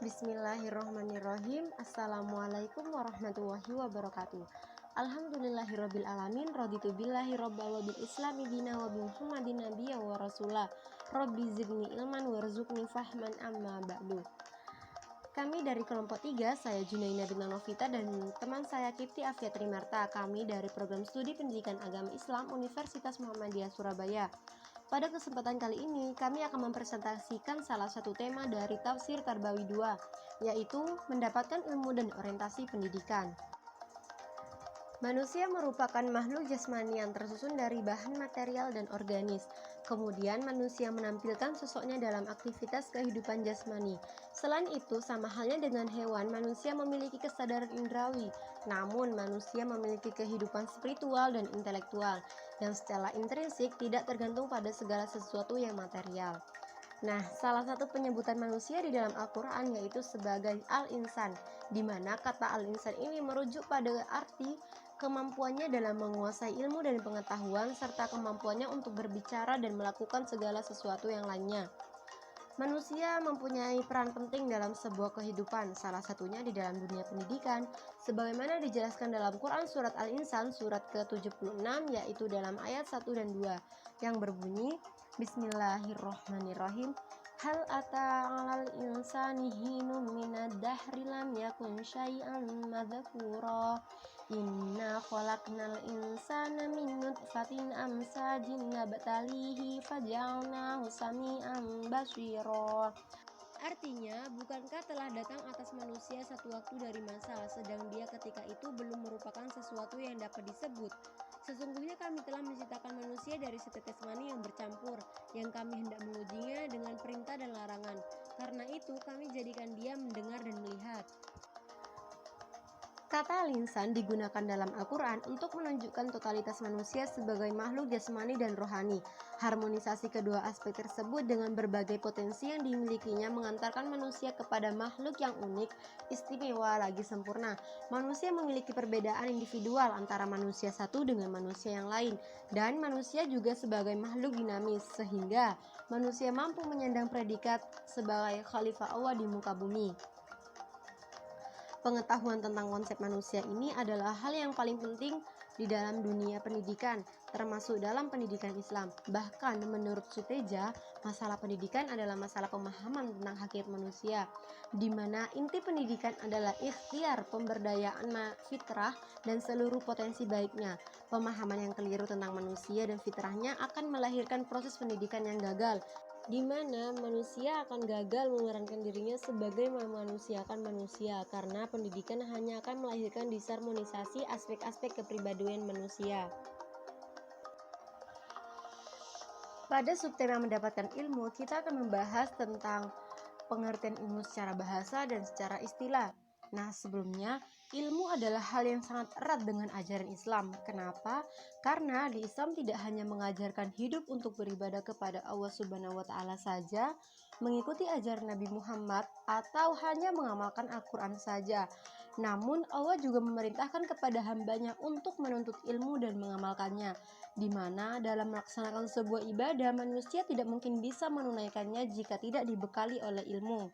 Bismillahirrohmanirrohim. Assalamualaikum warahmatullahi wabarakatuh. Alhamdulillahirabbil alamin, raditu billahi robba wa bil islami dina wa bi Muhammadin nabiyya wa rasulah. Rabbi zidni ilman warzuqni fahman amma ba'du. Kami dari kelompok 3, saya Junaina Bintang Novita dan teman saya Kipti Afia Trimarta. Kami dari program studi pendidikan agama Islam Universitas Muhammadiyah Surabaya. Pada kesempatan kali ini, kami akan mempresentasikan salah satu tema dari Tafsir Tarbawi 2, yaitu mendapatkan ilmu dan orientasi pendidikan. Manusia merupakan makhluk jasmani yang tersusun dari bahan material dan organis. Kemudian manusia menampilkan sosoknya dalam aktivitas kehidupan jasmani. Selain itu, sama halnya dengan hewan, manusia memiliki kesadaran indrawi. Namun, manusia memiliki kehidupan spiritual dan intelektual, yang secara intrinsik tidak tergantung pada segala sesuatu yang material. Nah, salah satu penyebutan manusia di dalam Al-Quran yaitu sebagai Al-Insan, di mana kata Al-Insan ini merujuk pada arti kemampuannya dalam menguasai ilmu dan pengetahuan, serta kemampuannya untuk berbicara dan melakukan segala sesuatu yang lainnya. Manusia mempunyai peran penting dalam sebuah kehidupan, salah satunya di dalam dunia pendidikan, sebagaimana dijelaskan dalam Quran Surat Al-Insan surat ke-76, yaitu dalam ayat 1 dan 2, yang berbunyi, Bismillahirrohmanirrohim. Hal ata'alal insani hinum minad dahri lam yakun syai'an madhkura. Inna khalaqnal insana min nutfatin amsajin nabtalihi faja'alnahu sami'an basira. Artinya, bukankah telah datang atas manusia satu waktu dari masa, sedang dia ketika itu belum merupakan sesuatu yang dapat disebut. Sesungguhnya kami telah menciptakan manusia dari setetes mani yang bercampur, yang kami hendak mengujinya dengan perintah dan larangan. Karena itu, kami jadikan dia mendengar dan melihat. Kata Al-Insan digunakan dalam Al-Quran untuk menunjukkan totalitas manusia sebagai makhluk jasmani dan rohani. Harmonisasi kedua aspek tersebut dengan berbagai potensi yang dimilikinya mengantarkan manusia kepada makhluk yang unik, istimewa lagi sempurna. Manusia memiliki perbedaan individual antara manusia satu dengan manusia yang lain, dan manusia juga sebagai makhluk dinamis, sehingga manusia mampu menyandang predikat sebagai khalifah Allah di muka bumi. Pengetahuan tentang konsep manusia ini adalah hal yang paling penting di dalam dunia pendidikan, termasuk dalam pendidikan Islam. Bahkan menurut Suteja, masalah pendidikan adalah masalah pemahaman tentang hakikat manusia, di mana inti pendidikan adalah ikhtiar pemberdayaan fitrah dan seluruh potensi baiknya. Pemahaman yang keliru tentang manusia dan fitrahnya akan melahirkan proses pendidikan yang gagal, di mana manusia akan gagal memerankan dirinya sebagai memanusiakan manusia, karena pendidikan hanya akan melahirkan disharmonisasi aspek-aspek kepribadian manusia. Pada subtema mendapatkan ilmu, kita akan membahas tentang pengertian ilmu secara bahasa dan secara istilah. Nah, sebelumnya, ilmu adalah hal yang sangat erat dengan ajaran Islam. Kenapa? Karena di Islam tidak hanya mengajarkan hidup untuk beribadah kepada Allah Subhanahu wa Ta'ala saja, mengikuti ajaran Nabi Muhammad, atau hanya mengamalkan Al-Quran saja. Namun, Allah juga memerintahkan kepada hambanya untuk menuntut ilmu dan mengamalkannya, di mana dalam melaksanakan sebuah ibadah, manusia tidak mungkin bisa menunaikannya jika tidak dibekali oleh ilmu.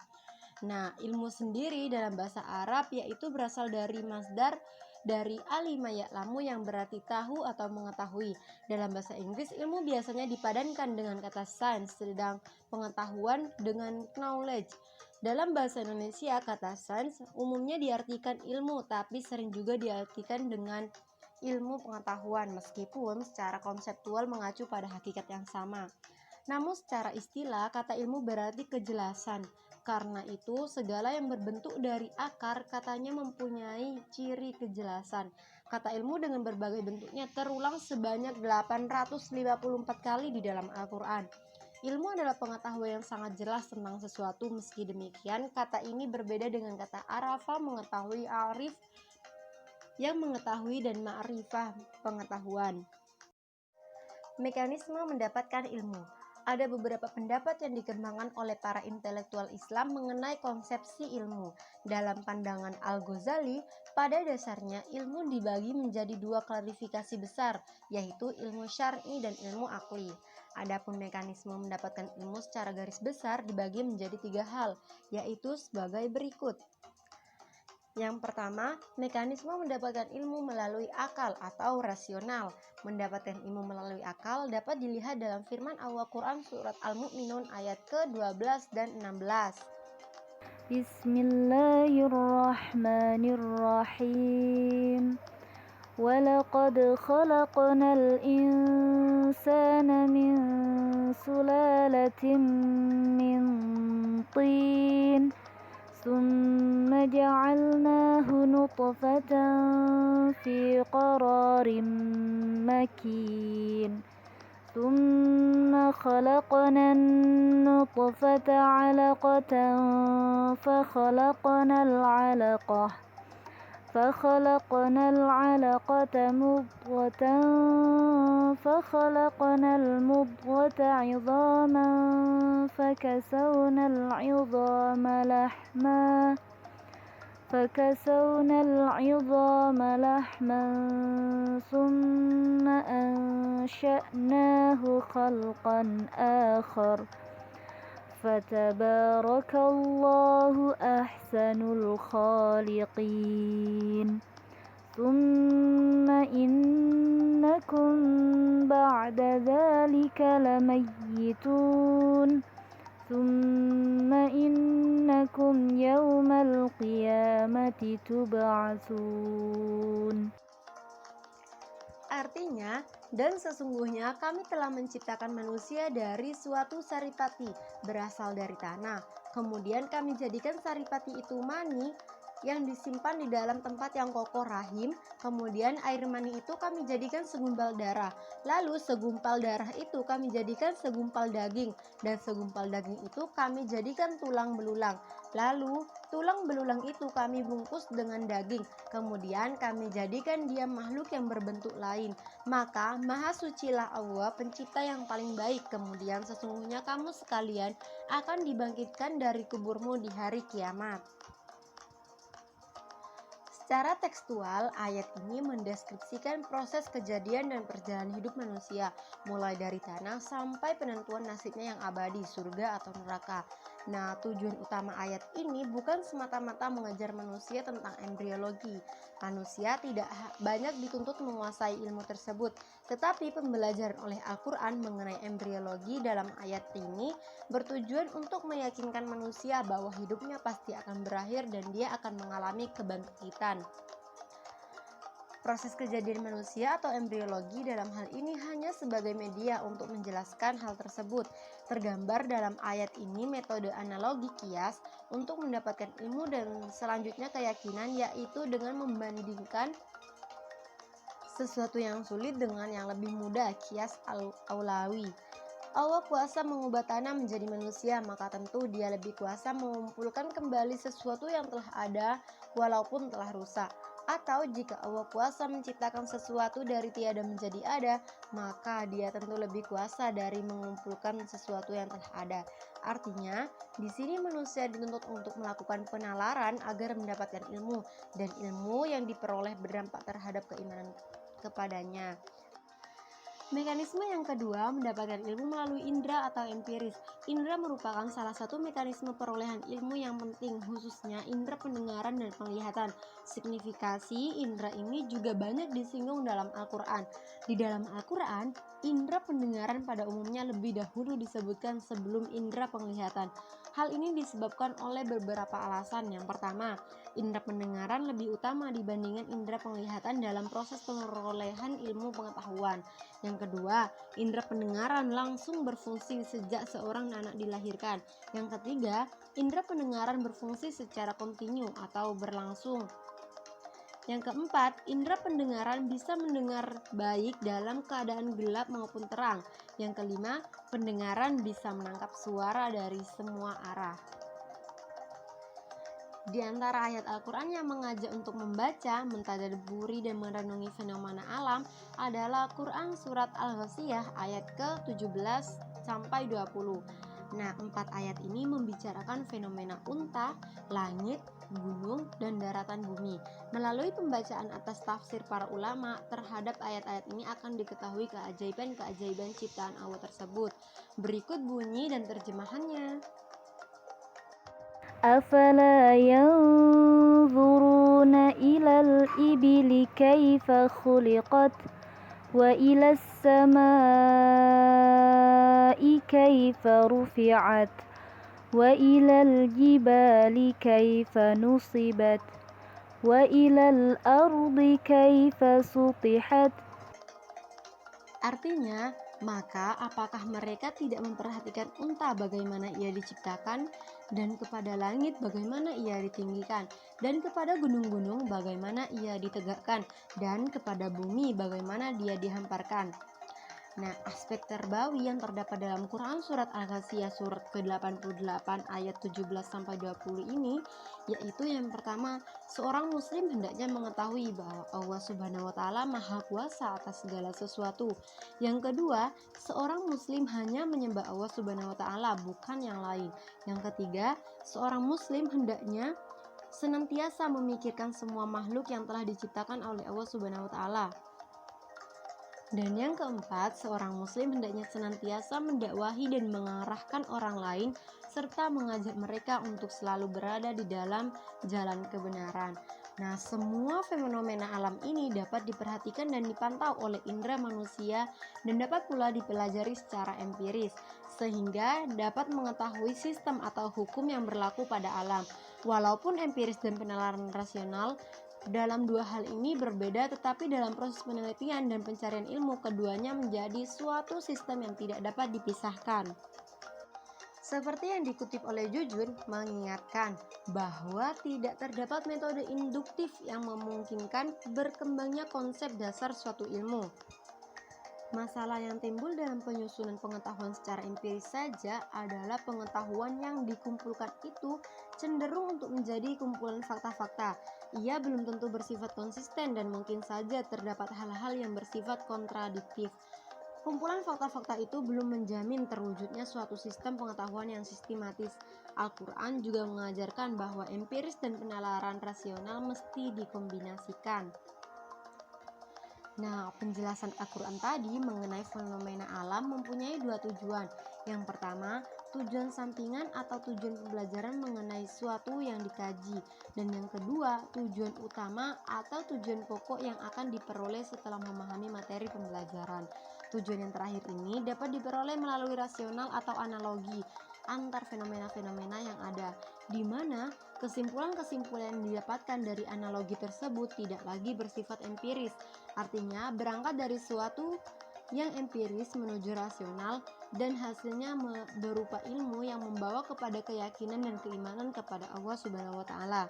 Nah, ilmu sendiri dalam bahasa Arab yaitu berasal dari masdar dari alima ya'lamu yang berarti tahu atau mengetahui. Dalam bahasa Inggris, ilmu biasanya dipadankan dengan kata science, sedang pengetahuan dengan knowledge. Dalam bahasa Indonesia, kata science umumnya diartikan ilmu, tapi sering juga diartikan dengan ilmu pengetahuan, meskipun secara konseptual mengacu pada hakikat yang sama. Namun secara istilah, kata ilmu berarti kejelasan. Karena itu, segala yang berbentuk dari akar katanya mempunyai ciri kejelasan. Kata ilmu dengan berbagai bentuknya terulang sebanyak 854 kali di dalam Al-Quran. Ilmu adalah pengetahuan yang sangat jelas tentang sesuatu. Meski demikian, kata ini berbeda dengan kata arafa, mengetahui, arif, yang mengetahui, dan ma'rifah, pengetahuan. Mekanisme mendapatkan ilmu. Ada beberapa pendapat yang dikembangkan oleh para intelektual Islam mengenai konsepsi ilmu. Dalam pandangan Al-Ghazali, pada dasarnya ilmu dibagi menjadi dua klasifikasi besar, yaitu ilmu syar'i dan ilmu akli. Adapun mekanisme mendapatkan ilmu secara garis besar dibagi menjadi 3 hal, yaitu sebagai berikut. Yang pertama, mekanisme mendapatkan ilmu melalui akal atau rasional. Mendapatkan ilmu melalui akal dapat dilihat dalam firman Allah Quran surat Al-Mu'minun ayat ke-12 dan 16. Bismillahirrahmanirrahim. وَلَقَدْ خَلَقْنَا الْإِنسَانَ مِنْ سُلَالَةٍ مِنْ طِينٍ ثُمَّ جَعَلْنَاهُ نُطْفَةً فِي قَرَارٍ مَكِينٍ ثُمَّ خَلَقْنَا النُّطْفَةَ عَلَقَةً فخلقنا العلقة مضغة فخلقنا المضغة عظاما فكسونا العظام لحما ثم أنشأناه خلقا آخر فتبارك الله أحسن الخالقين ثم إنكم بعد ذلك لميتون ثم إنكم يوم القيامة تبعثون. Artinya, dan sesungguhnya kami telah menciptakan manusia dari suatu saripati berasal dari tanah. Kemudian kami jadikan saripati itu mani yang disimpan di dalam tempat yang kokoh rahim. Kemudian air mani itu kami jadikan segumpal darah. Lalu segumpal darah itu kami jadikan segumpal daging. Dan segumpal daging itu kami jadikan tulang belulang. Lalu tulang belulang itu kami bungkus dengan daging. Kemudian kami jadikan dia makhluk yang berbentuk lain. Maka maha sucilah Allah, pencipta yang paling baik. Kemudian sesungguhnya kamu sekalian akan dibangkitkan dari kuburmu di hari kiamat. Secara tekstual, ayat ini mendeskripsikan proses kejadian dan perjalanan hidup manusia, mulai dari tanah sampai penentuan nasibnya yang abadi, surga atau neraka. Nah, tujuan utama ayat ini bukan semata-mata mengajar manusia tentang embriologi. Manusia tidak banyak dituntut menguasai ilmu tersebut, tetapi pembelajaran oleh Al-Quran mengenai embriologi dalam ayat ini bertujuan untuk meyakinkan manusia bahwa hidupnya pasti akan berakhir dan dia akan mengalami kebangkitan. Proses kejadian manusia atau embriologi dalam hal ini hanya sebagai media untuk menjelaskan hal tersebut. Tergambar dalam ayat ini metode analogi kias untuk mendapatkan ilmu dan selanjutnya keyakinan, yaitu dengan membandingkan sesuatu yang sulit dengan yang lebih mudah, kias aulawi. Allah kuasa mengubah tanah menjadi manusia, maka tentu dia lebih kuasa mengumpulkan kembali sesuatu yang telah ada walaupun telah rusak. Atau jika Allah kuasa menciptakan sesuatu dari tiada menjadi ada, maka dia tentu lebih kuasa dari mengumpulkan sesuatu yang telah ada. Artinya, di sini manusia dituntut untuk melakukan penalaran agar mendapatkan ilmu, dan ilmu yang diperoleh berdampak terhadap keimanan kepadanya. Mekanisme yang kedua, mendapatkan ilmu melalui indera atau empiris. Indera merupakan salah satu mekanisme perolehan ilmu yang penting, khususnya indera pendengaran dan penglihatan. Signifikasi indera ini juga banyak disinggung dalam Al-Quran. Di dalam Al-Quran, indera pendengaran pada umumnya lebih dahulu disebutkan sebelum indera penglihatan. Hal ini disebabkan oleh beberapa alasan. Yang pertama, indera pendengaran lebih utama dibandingkan indera penglihatan dalam proses perolehan ilmu pengetahuan. Yang kedua, indera pendengaran langsung berfungsi sejak seorang anak dilahirkan. Yang ketiga, indera pendengaran berfungsi secara kontinu atau berlangsung. Yang keempat, indera pendengaran bisa mendengar baik dalam keadaan gelap maupun terang. Yang kelima, pendengaran bisa menangkap suara dari semua arah. Di antara ayat Al-Quran yang mengajak untuk membaca, mentadabburi dan merenungi fenomena alam adalah Quran surat Al-Ghasyiyah ayat ke-17-20. Nah, 4 ayat ini membicarakan fenomena unta, langit, gunung, dan daratan bumi. Melalui pembacaan atas tafsir para ulama terhadap ayat-ayat ini akan diketahui keajaiban-keajaiban ciptaan Allah tersebut. Berikut bunyi dan terjemahannya. أفلا ينظرون إلى الإبل كيف خلقت وإلى السماء كيف رفعت وإلى الجبال كيف نصبت وإلى الأرض كيف سطحت. Artinya, maka apakah mereka tidak memperhatikan unta bagaimana ia diciptakan, dan kepada langit bagaimana ia ditinggikan, dan kepada gunung-gunung bagaimana ia ditegakkan, dan kepada bumi bagaimana dia dihamparkan. Nah, aspek terbawi yang terdapat dalam Quran surat Al-Ghasyiyah surat ke-88 ayat 17-20 ini, yaitu yang pertama, seorang muslim hendaknya mengetahui bahwa Allah Subhanahu wa taala Maha Kuasa atas segala sesuatu. Yang kedua, seorang muslim hanya menyembah Allah Subhanahu wa taala, bukan yang lain. Yang ketiga, seorang muslim hendaknya senantiasa memikirkan semua makhluk yang telah diciptakan oleh Allah Subhanahu wa taala. Dan yang keempat, seorang muslim hendaknya senantiasa mendakwahi dan mengarahkan orang lain serta mengajak mereka untuk selalu berada di dalam jalan kebenaran. Nah, semua fenomena alam ini dapat diperhatikan dan dipantau oleh indera manusia dan dapat pula dipelajari secara empiris, sehingga dapat mengetahui sistem atau hukum yang berlaku pada alam. Walaupun empiris dan penalaran rasional dalam dua hal ini berbeda, tetapi dalam proses penelitian dan pencarian ilmu, keduanya menjadi suatu sistem yang tidak dapat dipisahkan. Seperti yang dikutip oleh Jujun, mengingatkan bahwa tidak terdapat metode induktif yang memungkinkan berkembangnya konsep dasar suatu ilmu. Masalah yang timbul dalam penyusunan pengetahuan secara empiris saja adalah pengetahuan yang dikumpulkan itu cenderung untuk menjadi kumpulan fakta-fakta. Ia belum tentu bersifat konsisten dan mungkin saja terdapat hal-hal yang bersifat kontradiktif. Kumpulan fakta-fakta itu belum menjamin terwujudnya suatu sistem pengetahuan yang sistematis. Al-Quran juga mengajarkan bahwa empiris dan penalaran rasional mesti dikombinasikan. Nah, penjelasan Al-Quran tadi mengenai fenomena alam mempunyai dua tujuan. Yang pertama, tujuan sampingan atau tujuan pembelajaran mengenai suatu yang dikaji. Dan yang kedua, tujuan utama atau tujuan pokok yang akan diperoleh setelah memahami materi pembelajaran. Tujuan yang terakhir ini dapat diperoleh melalui rasional atau analogi antar fenomena-fenomena yang ada, di mana kesimpulan-kesimpulan yang didapatkan dari analogi tersebut tidak lagi bersifat empiris. Artinya, berangkat dari suatu yang empiris menuju rasional dan hasilnya berupa ilmu yang membawa kepada keyakinan dan keimanan kepada Allah Subhanahu wa taala.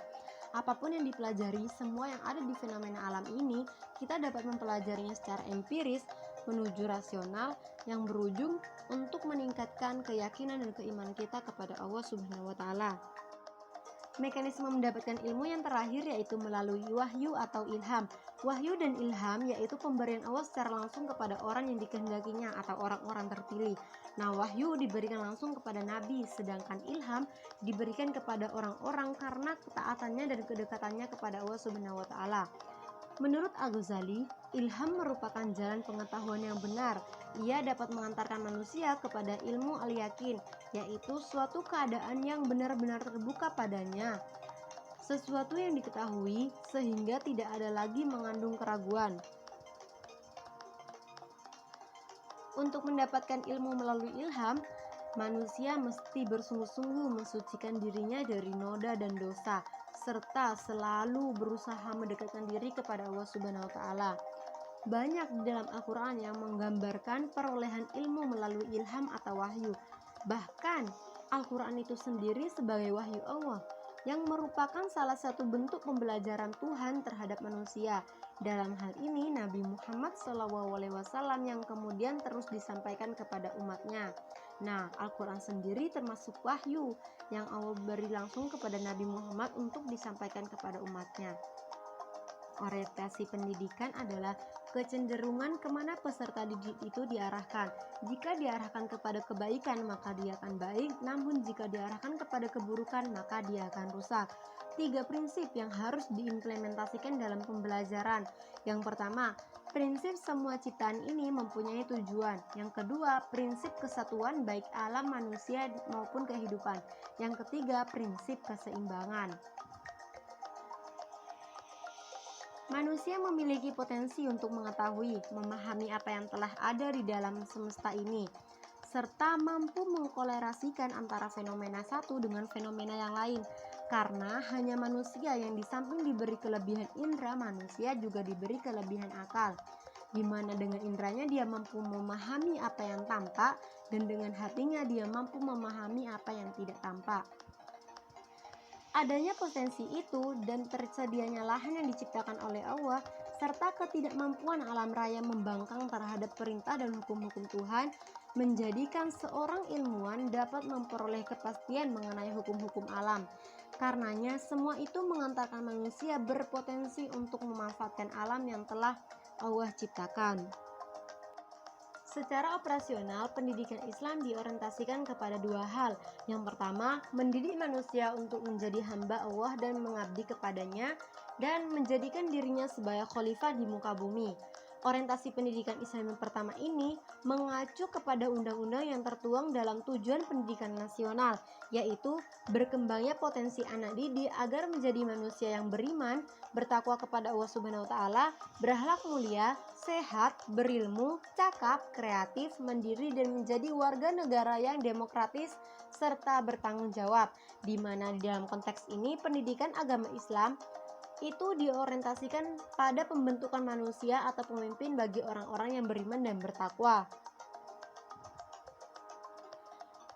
Apapun yang dipelajari, semua yang ada di fenomena alam ini, kita dapat mempelajarinya secara empiris menuju rasional yang berujung untuk meningkatkan keyakinan dan keimanan kita kepada Allah Subhanahu wa taala. Mekanisme mendapatkan ilmu yang terakhir yaitu melalui wahyu atau ilham. Wahyu dan ilham yaitu pemberian Allah secara langsung kepada orang yang dikehendakinya atau orang-orang terpilih. Nah, wahyu diberikan langsung kepada nabi, sedangkan ilham diberikan kepada orang-orang karena ketaatannya dan kedekatannya kepada Allah Subhanahu wa taala. Menurut Al-Ghazali, ilham merupakan jalan pengetahuan yang benar. Ia dapat mengantarkan manusia kepada ilmu al-yakin, yaitu suatu keadaan yang benar-benar terbuka padanya. Sesuatu yang diketahui sehingga tidak ada lagi mengandung keraguan. Untuk mendapatkan ilmu melalui ilham, manusia mesti bersungguh-sungguh mensucikan dirinya dari noda dan dosa, serta selalu berusaha mendekatkan diri kepada Allah Subhanahu wa taala. Banyak di dalam Al-Quran yang menggambarkan perolehan ilmu melalui ilham atau wahyu. Bahkan Al-Quran itu sendiri sebagai wahyu Allah, yang merupakan salah satu bentuk pembelajaran Tuhan terhadap manusia. Dalam hal ini Nabi Muhammad SAW yang kemudian terus disampaikan kepada umatnya. Nah, Al-Quran sendiri termasuk wahyu yang Allah beri langsung kepada Nabi Muhammad untuk disampaikan kepada umatnya. Orientasi pendidikan adalah kecenderungan kemana peserta didik itu diarahkan. Jika diarahkan kepada kebaikan, maka dia akan baik, namun jika diarahkan kepada keburukan, maka dia akan rusak. 3 prinsip yang harus diimplementasikan dalam pembelajaran. Yang pertama, prinsip semua ciptaan ini mempunyai tujuan. Yang kedua, prinsip kesatuan baik alam manusia maupun kehidupan. Yang ketiga, prinsip keseimbangan. Manusia memiliki potensi untuk mengetahui, memahami apa yang telah ada di dalam semesta ini, serta mampu mengkolerasikan antara fenomena satu dengan fenomena yang lain. Karena hanya manusia yang di samping diberi kelebihan indera, manusia juga diberi kelebihan akal, di mana dengan inderanya dia mampu memahami apa yang tampak, dan dengan hatinya dia mampu memahami apa yang tidak tampak. Adanya potensi itu dan tersedianya lahan yang diciptakan oleh Allah, serta ketidakmampuan alam raya membangkang terhadap perintah dan hukum-hukum Tuhan, menjadikan seorang ilmuwan dapat memperoleh kepastian mengenai hukum-hukum alam. Karenanya, semua itu mengantarkan manusia berpotensi untuk memanfaatkan alam yang telah Allah ciptakan. Secara operasional, pendidikan Islam diorientasikan kepada 2 hal. Yang pertama, mendidik manusia untuk menjadi hamba Allah dan mengabdi kepadanya, dan menjadikan dirinya sebagai khalifah di muka bumi. Orientasi pendidikan Islam yang pertama ini mengacu kepada undang-undang yang tertuang dalam tujuan pendidikan nasional, yaitu berkembangnya potensi anak didik agar menjadi manusia yang beriman, bertakwa kepada Allah Subhanahu wa taala, berakhlak mulia, sehat, berilmu, cakap, kreatif, mandiri, dan menjadi warga negara yang demokratis serta bertanggung jawab, di mana di dalam konteks ini pendidikan agama Islam itu diorientasikan pada pembentukan manusia atau pemimpin bagi orang-orang yang beriman dan bertakwa.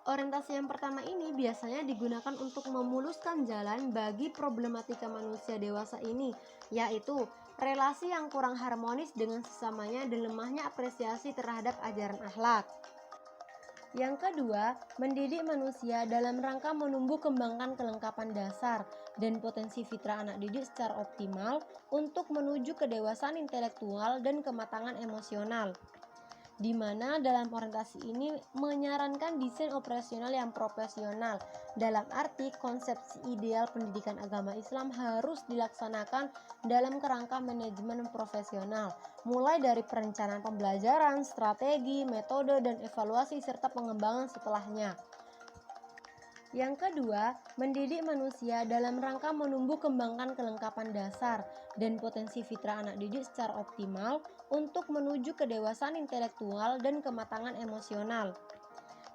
Orientasi yang pertama ini biasanya digunakan untuk memuluskan jalan bagi problematika manusia dewasa ini, yaitu relasi yang kurang harmonis dengan sesamanya dan lemahnya apresiasi terhadap ajaran akhlak. Yang kedua, mendidik manusia dalam rangka menumbuh kembangkan kelengkapan dasar dan potensi fitrah anak didik secara optimal untuk menuju kedewasaan intelektual dan kematangan emosional, di mana dalam orientasi ini menyarankan desain operasional yang profesional. Dalam arti, konsepsi ideal pendidikan agama Islam harus dilaksanakan dalam kerangka manajemen profesional, mulai dari perencanaan pembelajaran, strategi, metode, dan evaluasi serta pengembangan setelahnya. Yang kedua, mendidik manusia dalam rangka menumbuh kembangkan kelengkapan dasar dan potensi fitrah anak didik secara optimal untuk menuju kedewasaan intelektual dan kematangan emosional,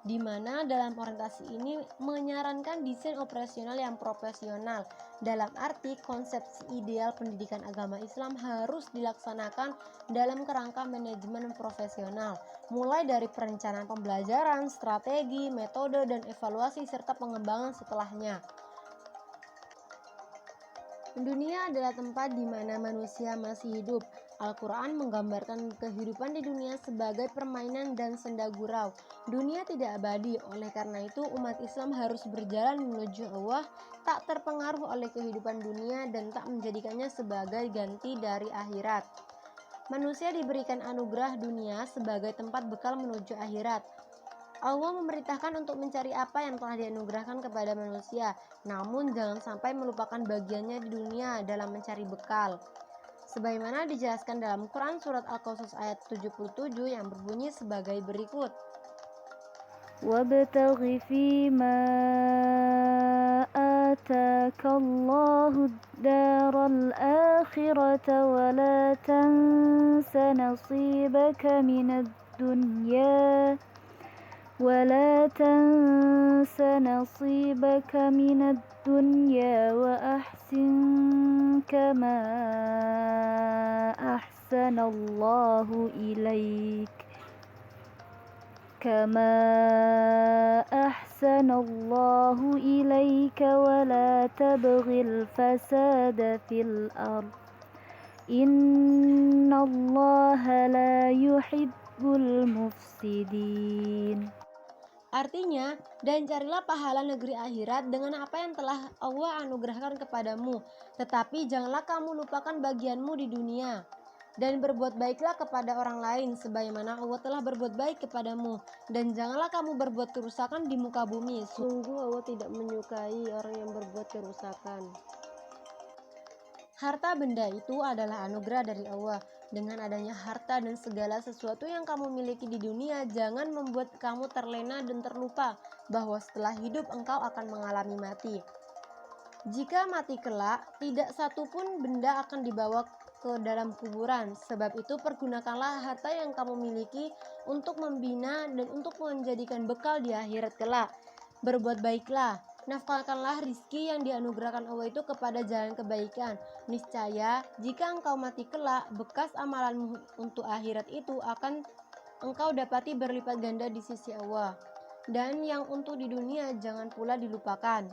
di mana dalam orientasi ini menyarankan desain operasional yang profesional. Dalam arti, konsepsi ideal pendidikan agama Islam harus dilaksanakan dalam kerangka manajemen profesional, mulai dari perencanaan pembelajaran, strategi, metode, dan evaluasi serta pengembangan setelahnya. Dunia adalah tempat di mana manusia masih hidup. Al-Quran menggambarkan kehidupan di dunia sebagai permainan dan senda gurau. Dunia tidak abadi, oleh karena itu umat Islam harus berjalan menuju Allah, tak terpengaruh oleh kehidupan dunia dan tak menjadikannya sebagai ganti dari akhirat. Manusia diberikan anugerah dunia sebagai tempat bekal menuju akhirat. Allah memerintahkan untuk mencari apa yang telah dianugerahkan kepada manusia, namun jangan sampai melupakan bagiannya di dunia dalam mencari bekal. Sebagaimana dijelaskan dalam Quran surat Al-Qasas ayat 77 yang berbunyi sebagai berikut. وابتغ فيما آتاك الله الدار الآخرة ولا تنس نصيبك من الدنيا وأحسن كما أحسن الله إليك ولا تبغ الفساد في الأرض إن الله لا يحب المفسدين. Artinya, dan carilah pahala negeri akhirat dengan apa yang telah Allah anugerahkan kepadamu, tetapi janganlah kamu lupakan bagianmu di dunia. Dan berbuat baiklah kepada orang lain sebagaimana Allah telah berbuat baik kepadamu, dan janganlah kamu berbuat kerusakan di muka bumi. Sungguh Allah tidak menyukai orang yang berbuat kerusakan. Harta benda itu adalah anugerah dari Allah. Dengan adanya harta dan segala sesuatu yang kamu miliki di dunia, jangan membuat kamu terlena dan terlupa bahwa setelah hidup engkau akan mengalami mati. Jika mati kelak, tidak satu pun benda akan dibawa ke dalam kuburan. Sebab itu pergunakanlah harta yang kamu miliki untuk membina dan untuk menjadikan bekal di akhirat kelak. Berbuat baiklah, nafkahkanlah rizki yang dianugerahkan Allah itu kepada jalan kebaikan. Niscaya jika engkau mati kelak, bekas amalanmu untuk akhirat itu akan engkau dapati berlipat ganda di sisi Allah. Dan yang untuk di dunia jangan pula dilupakan.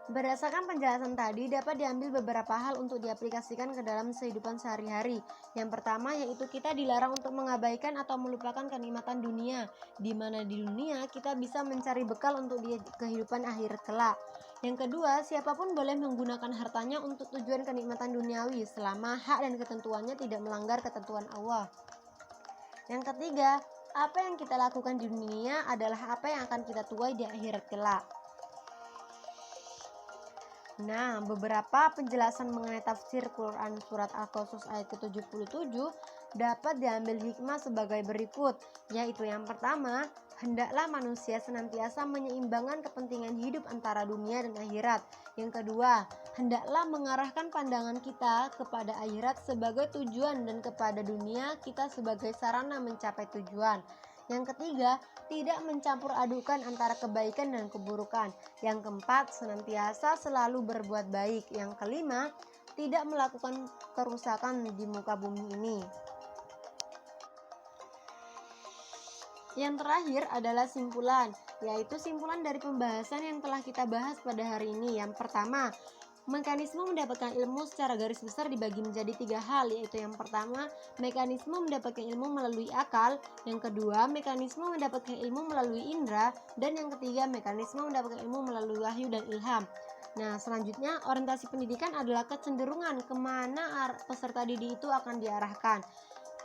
Berdasarkan penjelasan tadi, dapat diambil beberapa hal untuk diaplikasikan ke dalam kehidupan sehari-hari. Yang pertama yaitu kita dilarang untuk mengabaikan atau melupakan kenikmatan dunia, di mana di dunia kita bisa mencari bekal untuk di kehidupan akhirat kelak. Yang kedua, siapapun boleh menggunakan hartanya untuk tujuan kenikmatan duniawi selama hak dan ketentuannya tidak melanggar ketentuan Allah. Yang ketiga, apa yang kita lakukan di dunia adalah apa yang akan kita tuai di akhirat kelak. Nah, beberapa penjelasan mengenai tafsir Quran surat Al-Qasas ayat ke-77 dapat diambil hikmah sebagai berikut, yaitu yang pertama, hendaklah manusia senantiasa menyeimbangkan kepentingan hidup antara dunia dan akhirat. Yang kedua, hendaklah mengarahkan pandangan kita kepada akhirat sebagai tujuan dan kepada dunia kita sebagai sarana mencapai tujuan. Yang ketiga, tidak mencampur adukan antara kebaikan dan keburukan. Yang keempat, senantiasa selalu berbuat baik. Yang kelima, tidak melakukan kerusakan di muka bumi ini. Yang terakhir adalah simpulan, yaitu simpulan dari pembahasan yang telah kita bahas pada hari ini. Yang pertama, mekanisme mendapatkan ilmu secara garis besar dibagi menjadi 3 hal, yaitu yang pertama, mekanisme mendapatkan ilmu melalui akal, yang kedua, mekanisme mendapatkan ilmu melalui indera, dan yang ketiga, mekanisme mendapatkan ilmu melalui wahyu dan ilham. Nah, selanjutnya, orientasi pendidikan adalah kecenderungan kemana peserta didik itu akan diarahkan.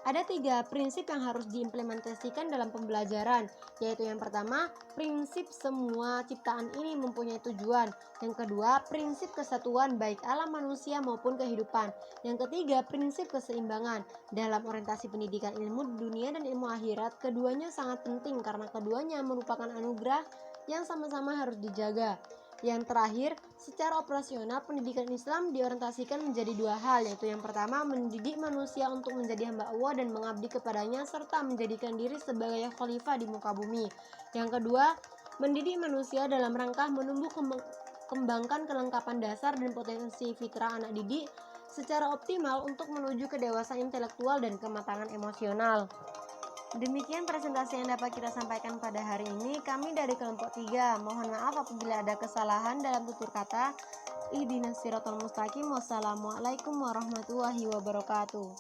Ada 3 prinsip yang harus diimplementasikan dalam pembelajaran, yaitu yang pertama, prinsip semua ciptaan ini mempunyai tujuan. Yang kedua, prinsip kesatuan baik alam manusia maupun kehidupan. Yang ketiga, prinsip keseimbangan. Dalam orientasi pendidikan ilmu dunia dan ilmu akhirat, keduanya sangat penting karena keduanya merupakan anugerah yang sama-sama harus dijaga. Yang terakhir, secara operasional pendidikan Islam diorientasikan menjadi 2 hal, yaitu yang pertama, mendidik manusia untuk menjadi hamba Allah dan mengabdi kepadanya serta menjadikan diri sebagai khalifah di muka bumi. Yang kedua, mendidik manusia dalam rangka menumbuh kembangkan kelengkapan dasar dan potensi fitrah anak didik secara optimal untuk menuju kedewasaan intelektual dan kematangan emosional. Demikian presentasi yang dapat kita sampaikan pada hari ini. Kami dari kelompok 3 mohon maaf apabila ada kesalahan dalam tutur kata. Ihdinas siratal mustaqim. Wassalamualaikum warahmatullahi wabarakatuh.